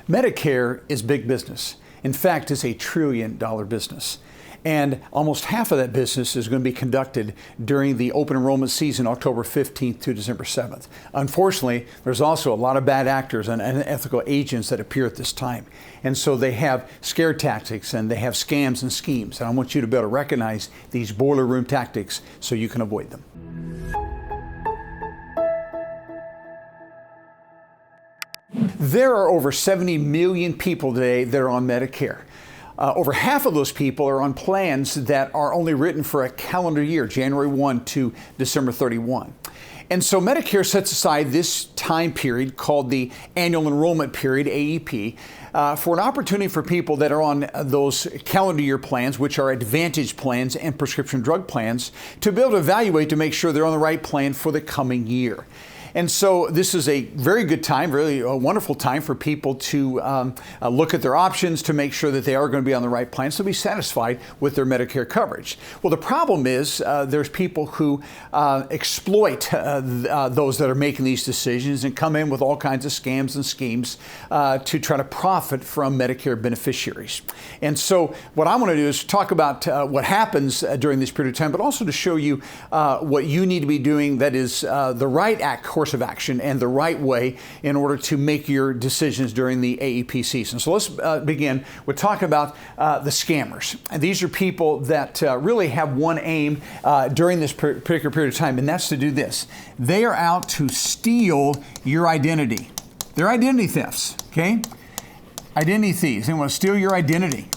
Medicare is big business. In fact, it's $1 trillion business. And almost half of that business is going to be conducted during the open enrollment season, October 15th to December 7th. Unfortunately, there's also a lot of bad actors and unethical agents that appear at this time. And so they have scare tactics and they have scams and schemes. And I want you to be able to recognize these boiler room tactics so you can avoid them. There are over 70 million people today that are on Medicare. Over half of those people are on plans that are only written for a calendar year, January 1 to December 31. And so Medicare sets aside this time period called the annual enrollment period, AEP, for an opportunity for people that are on those calendar year plans, which are Advantage plans and prescription drug plans, to be able to evaluate to make sure they're on the right plan for the coming year. And so this is a very good time, really a wonderful time for people to look at their options to make sure that they are going to be on the right plan, so be satisfied with their Medicare coverage. Well, the problem is there's people who exploit those that are making these decisions and come in with all kinds of scams and schemes to try to profit from Medicare beneficiaries. And so what I want to do is talk about what happens during this period of time, but also to show you what you need to be doing that is the right course of action and the right way in order to make your decisions during the AEP season. So let's begin with talking about the scammers. And these are people that really have one aim during this particular period of time, and that's to do this. They are out to steal your identity. They're identity thefts, okay? Identity thieves. They want to steal your identity.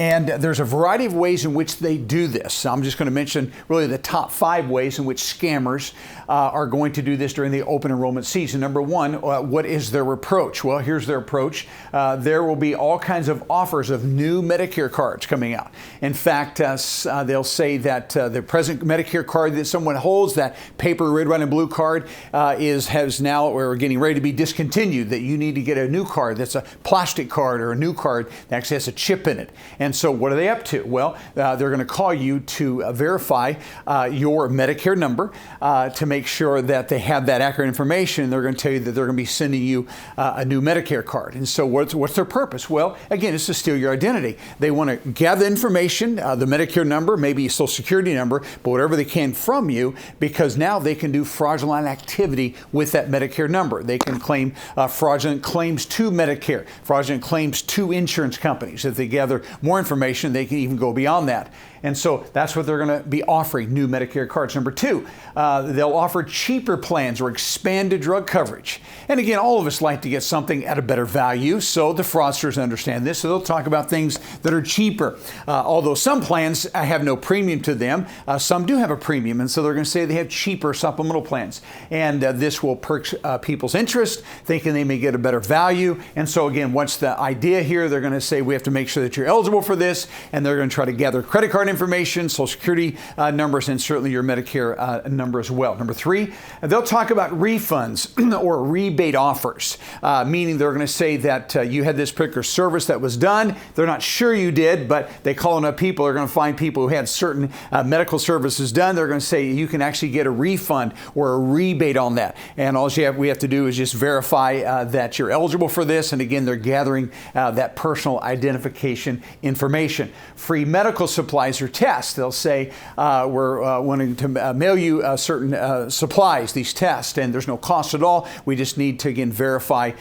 And there's a variety of ways in which they do this. So I'm just going to mention really the top 5 ways in which scammers are going to do this during the open enrollment season. Number one, what is their approach? Well, here's their approach. There will be all kinds of offers of new Medicare cards coming out. In fact, they'll say that the present Medicare card that someone holds, that paper red, white, and blue card, has now, or getting ready to be discontinued, that you need to get a new card that's a plastic card or a new card that actually has a chip in it. And so what are they up to? Well, they're going to call you to verify your Medicare number to make sure that they have that accurate information. They're going to tell you that they're going to be sending you a new Medicare card. And so what's their purpose? Well, again, it's to steal your identity. They want to gather information, the Medicare number, maybe a Social Security number, but whatever they can from you, because now they can do fraudulent activity with that Medicare number. They can claim fraudulent claims to Medicare, fraudulent claims to insurance companies. If they gather more information, they can even go beyond that. And so that's what they're going to be offering, new Medicare cards. Number 2, they'll offer cheaper plans or expanded drug coverage. And again, all of us like to get something at a better value, so the fraudsters understand this. So they'll talk about things that are cheaper. Although some plans have no premium to them, some do have a premium. And so they're going to say they have cheaper supplemental plans. And this will perk people's interest, thinking they may get a better value. And so again, what's the idea here? They're going to say we have to make sure that you're eligible for this, and they're going to try to gather credit card information, Social Security numbers, and certainly your Medicare number as well. Number 3, they'll talk about refunds or rebate offers, meaning they're going to say that you had this particular service that was done. They're not sure you did, but they call enough people. They're going to find people who had certain medical services done. They're going to say you can actually get a refund or a rebate on that. And all we have to do is just verify that you're eligible for this. And again, they're gathering that personal identification information. Free medical supplies or tests. They'll say we're wanting to mail you certain supplies, these tests, and there's no cost at all. We just need to, again, verify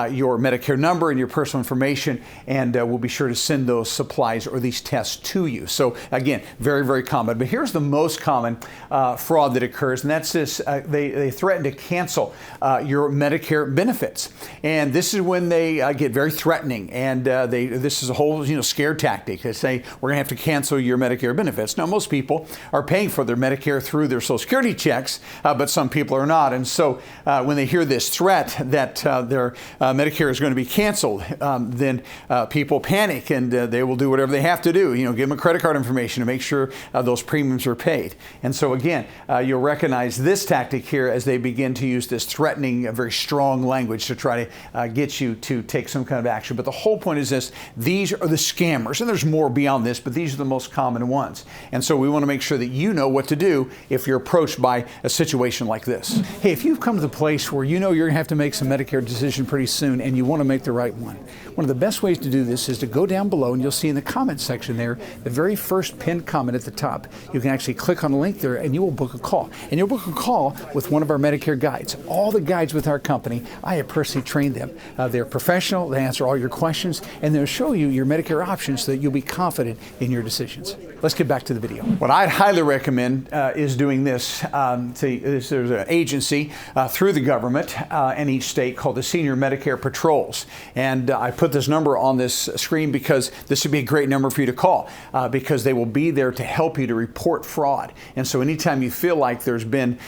your Medicare number and your personal information, and we'll be sure to send those supplies or these tests to you. So again, very, very common. But here's the most common fraud that occurs, and that's this. They threaten to cancel your Medicare benefits. And this is when they get very threatening, and this is a whole scare tactic. They say we're going to have to cancel your Medicare benefits. Now, most people are paying for their Medicare through their Social Security checks, but some people are not. And so when they hear this threat that their Medicare is going to be canceled, then people panic, and they will do whatever they have to do. Give them credit card information to make sure those premiums are paid. And so again, you'll recognize this tactic here as they begin to use this threatening, very strong language to try to get you to take some kind of action. But the whole point is this: these are the scammers scammers. And there's more beyond this, but these are the most common ones. And so we want to make sure that you know what to do if you're approached by a situation like this. Hey, if you've come to the place where you know you're going to have to make some Medicare decision pretty soon and you want to make the right one of the best ways to do this is to go down below, and you'll see in the comment section there, the very first pinned comment at the top. You can actually click on the link there and you will book a call. And you'll book a call with one of our Medicare guides. All the guides with our company, I have personally trained them. They're professional, they answer all your questions, and they'll show you your Medicare options so that you'll be confident in your decisions. Let's get back to the video. What I'd highly recommend is doing this. There's an agency through the government in each state called the Senior Medicare Patrols. And I put this number on this screen because this would be a great number for you to call because they will be there to help you to report fraud. And so anytime you feel like there's been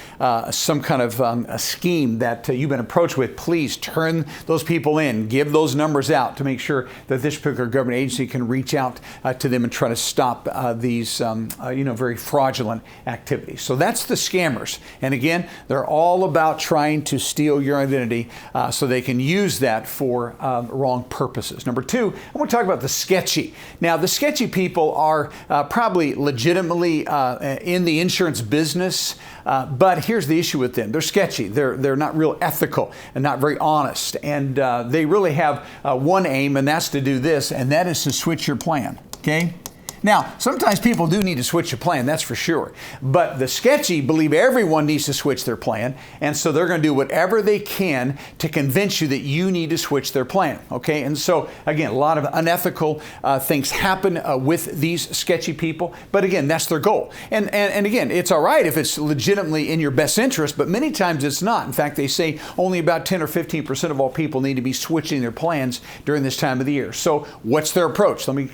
some kind of a scheme that you've been approached with, please turn those people in, give those numbers out to make sure that this particular government agency can reach out to them and try to stop these very fraudulent activities. So that's the scammers. And again, they're all about trying to steal your identity so they can use that for wrong purposes. Number two, I want to talk about the sketchy. Now, the sketchy people are probably legitimately in the insurance business, but here's the issue with them. They're sketchy. They're not real ethical and not very honest. And they really have one aim, and that's to do this, and that is to switch your plan. Okay? Now, sometimes people do need to switch a plan, that's for sure. But the sketchy believe everyone needs to switch their plan, and so they're going to do whatever they can to convince you that you need to switch their plan, okay? And so, again, a lot of unethical things happen with these sketchy people, but again, that's their goal. And again, it's all right if it's legitimately in your best interest, but many times it's not. In fact, they say only about 10 or 15% of all people need to be switching their plans during this time of the year. So what's their approach? Let me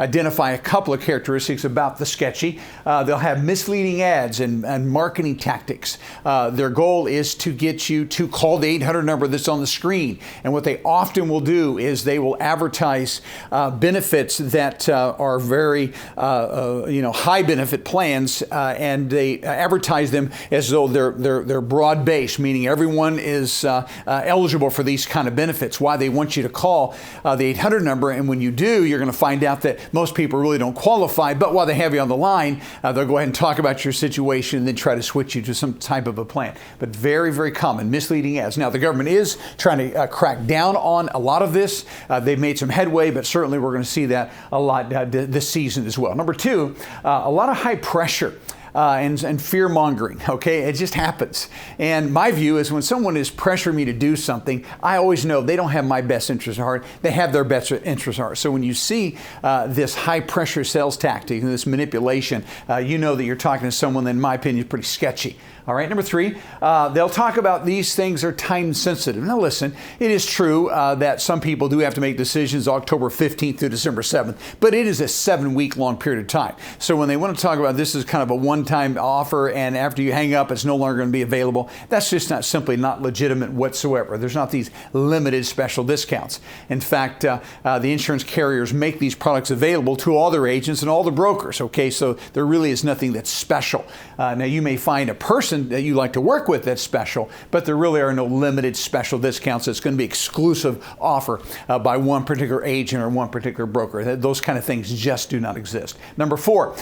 identify a couple of characteristics about the sketchy. They'll have misleading ads and marketing tactics. Their goal is to get you to call the 800 number that's on the screen. And what they often will do is they will advertise benefits that are very high benefit plans, and they advertise them as though they're broad-based, meaning everyone is eligible for these kind of benefits. Why they want you to call the 800 number, and when you do, you're going to find out that most people really don't qualify, but while they have you on the line, they'll go ahead and talk about your situation and then try to switch you to some type of a plan. But very, very common, misleading ads. Now, the government is trying to crack down on a lot of this. They've made some headway, but certainly we're going to see that a lot this season as well. Number two, a lot of high pressure. And fear-mongering, okay? It just happens. And my view is when someone is pressuring me to do something, I always know they don't have my best interest at heart. They have their best interest at heart. So when you see this high-pressure sales tactic and this manipulation, you know that you're talking to someone that, in my opinion, is pretty sketchy. All right, number three, they'll talk about these things are time sensitive. Now listen, it is true that some people do have to make decisions October 15th through December 7th, but it is a 7-week long period of time. So when they want to talk about this as kind of a one-time offer and after you hang up it's no longer going to be available, that's just simply not legitimate whatsoever. There's not these limited special discounts. In fact, the insurance carriers make these products available to all their agents and all the brokers, okay? So there really is nothing that's special. Now you may find a person that you like to work with that's special, but there really are no limited special discounts. It's going to be exclusive offer by one particular agent or one particular broker. Those kind of things just do not exist. Number four,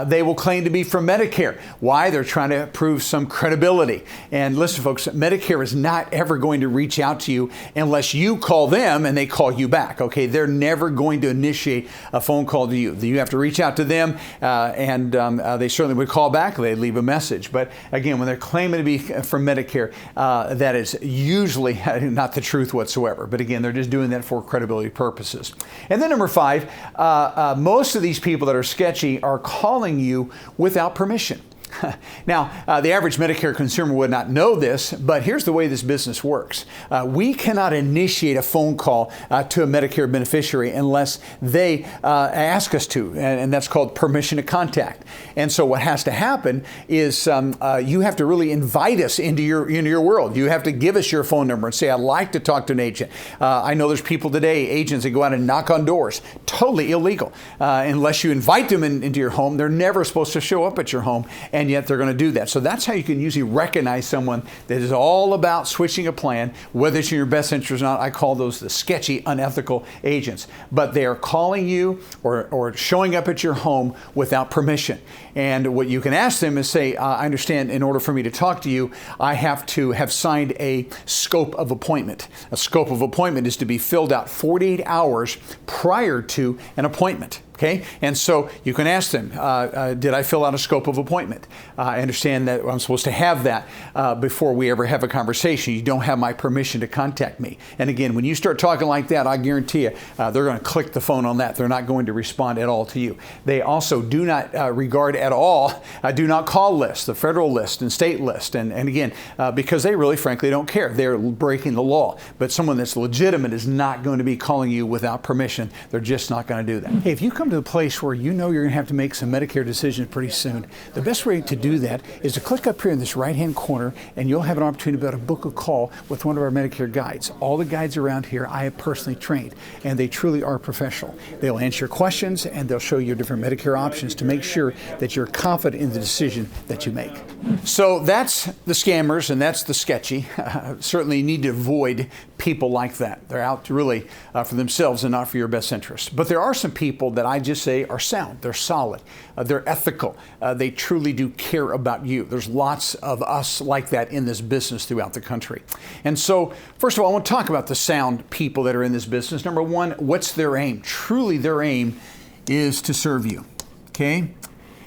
they will claim to be from Medicare. Why? They're trying to prove some credibility. And listen, folks, Medicare is not ever going to reach out to you unless you call them and they call you back, okay? They're never going to initiate a phone call to you. You have to reach out to them, and they certainly would call back. They'd leave a message. But again, when they're claiming to be from Medicare, that is usually not the truth whatsoever. But again, they're just doing that for credibility purposes. And then number five, most of these people that are sketchy are calling you without permission. Now, the average Medicare consumer would not know this, but here's the way this business works. We cannot initiate a phone call to a Medicare beneficiary unless they ask us to, and that's called permission to contact. And so what has to happen is you have to really invite us into your world. You have to give us your phone number and say, I'd like to talk to an agent. I know there's people today, agents that go out and knock on doors. Totally illegal. Unless you invite them into your home, they're never supposed to show up at your home. And and yet they're going to do that. So that's how you can usually recognize someone that is all about switching a plan, whether it's in your best interest or not. I call those the sketchy, unethical agents. But they are calling you or showing up at your home without permission. And what you can ask them is say, I understand in order for me to talk to you, I have to have signed a scope of appointment. A scope of appointment is to be filled out 48 hours prior to an appointment. Okay, and so you can ask them, did I fill out a scope of appointment? I understand that I'm supposed to have that before we ever have a conversation. You don't have my permission to contact me. And again, when you start talking like that, I guarantee you, they're going to click the phone on that. They're not going to respond at all to you. They also do not regard at all do not call lists, the federal list and state list. And again, because they really, frankly, don't care. They're breaking the law. But someone that's legitimate is not going to be calling you without permission. They're just not going to do that. Hey, if you come to a place where you know you're going to have to make some Medicare decisions pretty soon, the best way to do that is to click up here in this right-hand corner, and you'll have an opportunity to be able to book a call with one of our Medicare guides. All the guides around here I have personally trained, and they truly are professional. They'll answer your questions, and they'll show you different Medicare options to make sure that you're confident in the decision that you make. So that's the scammers, and that's the sketchy. Certainly you need to avoid people like that. They're out to really for themselves and not for your best interest. But there are some people that I just say are sound. They're solid. They're ethical. They truly do care about you. There's lots of us like that in this business throughout the country. And so, first of all, I want to talk about the sound people that are in this business. Number one, what's their aim? Truly, their aim is to serve you. Okay?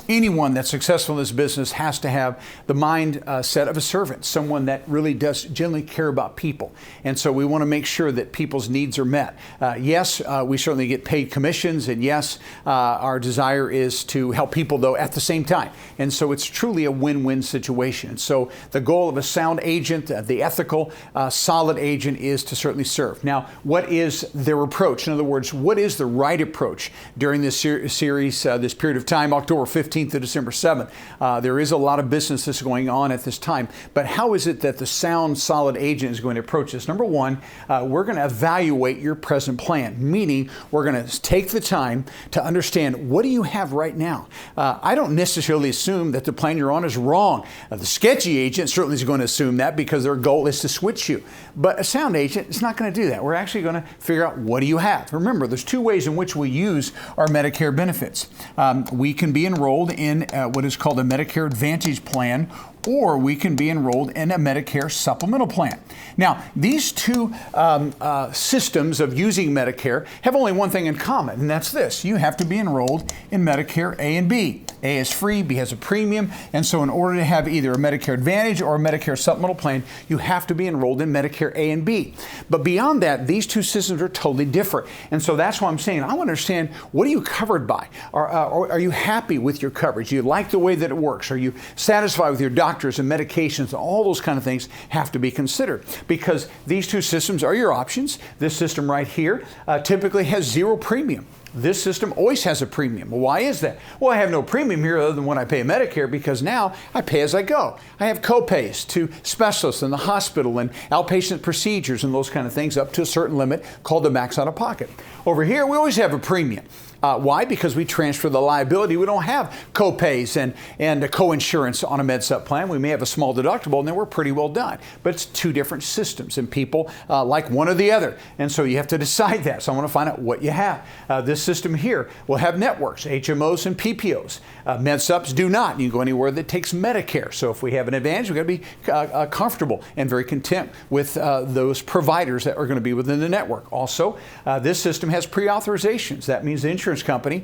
Anyone that's successful in this business has to have the mindset of a servant, someone that really does genuinely care about people. And so we want to make sure that people's needs are met. Yes, we certainly get paid commissions, and yes, our desire is to help people, though, at the same time. And so it's truly a win-win situation. So the goal of a sound agent, the ethical, solid agent, is to certainly serve. Now, what is their approach? In other words, what is the right approach during this series, this period of time, October 15th to December 7th. There is a lot of business that's going on at this time. But how is it that the sound, solid agent is going to approach this? Number one, we're going to evaluate your present plan, meaning we're going to take the time to understand, what do you have right now? I don't necessarily assume that the plan you're on is wrong. The sketchy agent certainly is going to assume that because their goal is to switch you. But a sound agent is not going to do that. We're actually going to figure out, what do you have? Remember, there's two ways in which we use our Medicare benefits. We can be enrolled in what is called a Medicare Advantage plan, or we can be enrolled in a Medicare supplemental plan. Now, these two systems of using Medicare have only one thing in common, and that's this: you have to be enrolled in Medicare A and B. A is free, B has a premium, and so in order to have either a Medicare Advantage or a Medicare supplemental plan, you have to be enrolled in Medicare A and B. But beyond that, these two systems are totally different, and so that's why I'm saying I want to understand, what are you covered by? Are you happy with your coverage? Do you like the way that it works? Are you satisfied with your doctors and medications? All those kind of things have to be considered, because these two systems are your options. This system right here typically has zero premium. This system always has a premium. Well, why is that? Well, I have no premium here other than when I pay Medicare, because now I pay as I go. I have co-pays to specialists in the hospital and outpatient procedures and those kind of things up to a certain limit called the max out of pocket. Over here, we always have a premium. Why? Because we transfer the liability. We don't have co-pays and a co-insurance on a MedSup plan. We may have a small deductible, and then we're pretty well done. But it's two different systems, and people like one or the other. And so you have to decide that. So I want to find out what you have. This system here will have networks, HMOs and PPOs. MedSups do not. You can go anywhere that takes Medicare. So if we have an advantage, we've got to be comfortable and very content with those providers that are going to be within the network. Also, this system has pre-authorizations. That means the insurance company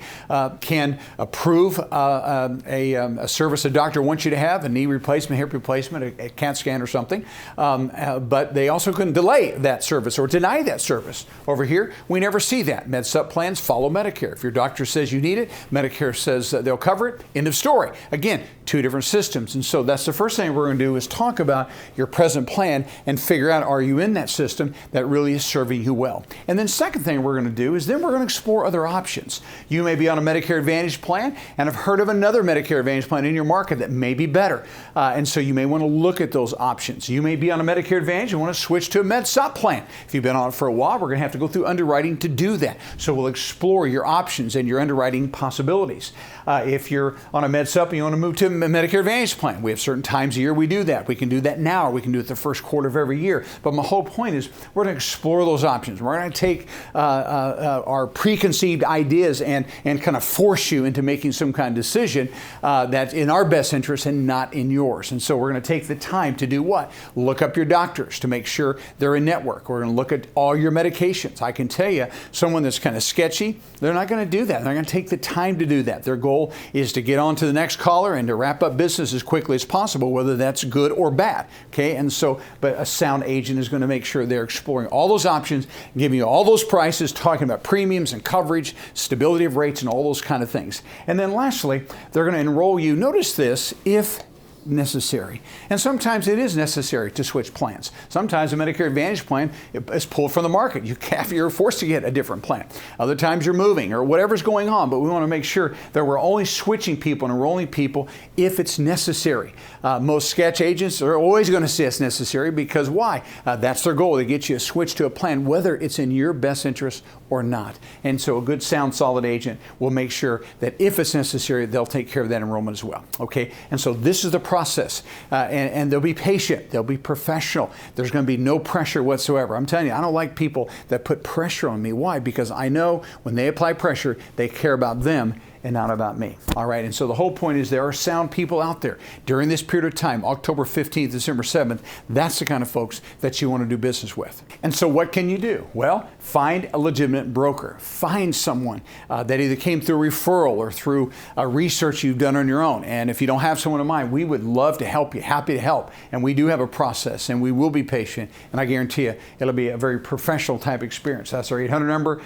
can approve a service a doctor wants you to have, a knee replacement, hip replacement, a CAT scan or something, but they also can delay that service or deny that service. Over here, we never see that. MedSup plans follow Medicare. If your doctor says you need it, Medicare says they'll cover it, end of story. Again, two different systems. And so that's the first thing we're going to do, is talk about your present plan and figure out, are you in that system that really is serving you well? And then second thing we're going to do is then we're going to explore other options. You may be on a Medicare Advantage plan and have heard of another Medicare Advantage plan in your market that may be better. And so you may want to look at those options. You may be on a Medicare Advantage and want to switch to a MedSup plan. If you've been on it for a while, we're going to have to go through underwriting to do that. So we'll explore explore your options and your underwriting possibilities. If you're on a med supp and you want to move to a Medicare Advantage plan, we have certain times a year we do that. We can do that now, or we can do it the first quarter of every year. But my whole point is we're going to explore those options. We're going to take our preconceived ideas and kind of force you into making some kind of decision that's in our best interest and not in yours. And so we're going to take the time to do what? Look up your doctors to make sure they're in network. We're going to look at all your medications. I can tell you, someone that's kind of sketchy, they're not going to do that. They're going to take the time to do that. Their goal is to get on to the next caller and to wrap up business as quickly as possible, whether that's good or bad. Okay, and so, but a sound agent is going to make sure they're exploring all those options, giving you all those prices, talking about premiums and coverage, stability of rates, and all those kind of things. And then lastly, they're going to enroll you, notice this, if necessary. And sometimes it is necessary to switch plans. Sometimes a Medicare Advantage plan is pulled from the market. You're forced to get a different plan. Other times you're moving or whatever's going on, but we want to make sure that we're only switching people and enrolling people if it's necessary. Most sketch agents are always going to say it's necessary because why? That's their goal, to get you to switch to a plan, whether it's in your best interest or not. And so a good, sound, solid agent will make sure that if it's necessary, they'll take care of that enrollment as well. Okay? And so this is the process. And they'll be patient. They'll be professional. There's going to be no pressure whatsoever. I'm telling you, I don't like people that put pressure on me. Why? Because I know when they apply pressure, they care about them and not about me. All right, and so the whole point is there are sound people out there during this period of time, October 15th, December 7th. That's the kind of folks that you want to do business with. And so what can you do? Well, find a legitimate broker. Find someone that either came through referral or through research you've done on your own. And if you don't have someone in mind, we would love to help you, happy to help. And we do have a process, and we will be patient, and I guarantee you it'll be a very professional type experience. That's our 800 number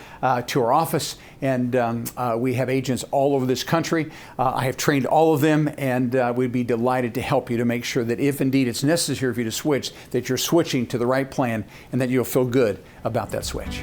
to our office, and we have agents all over this country. I have trained all of them, and we'd be delighted to help you to make sure that if indeed it's necessary for you to switch, that you're switching to the right plan and that you'll feel good about that switch.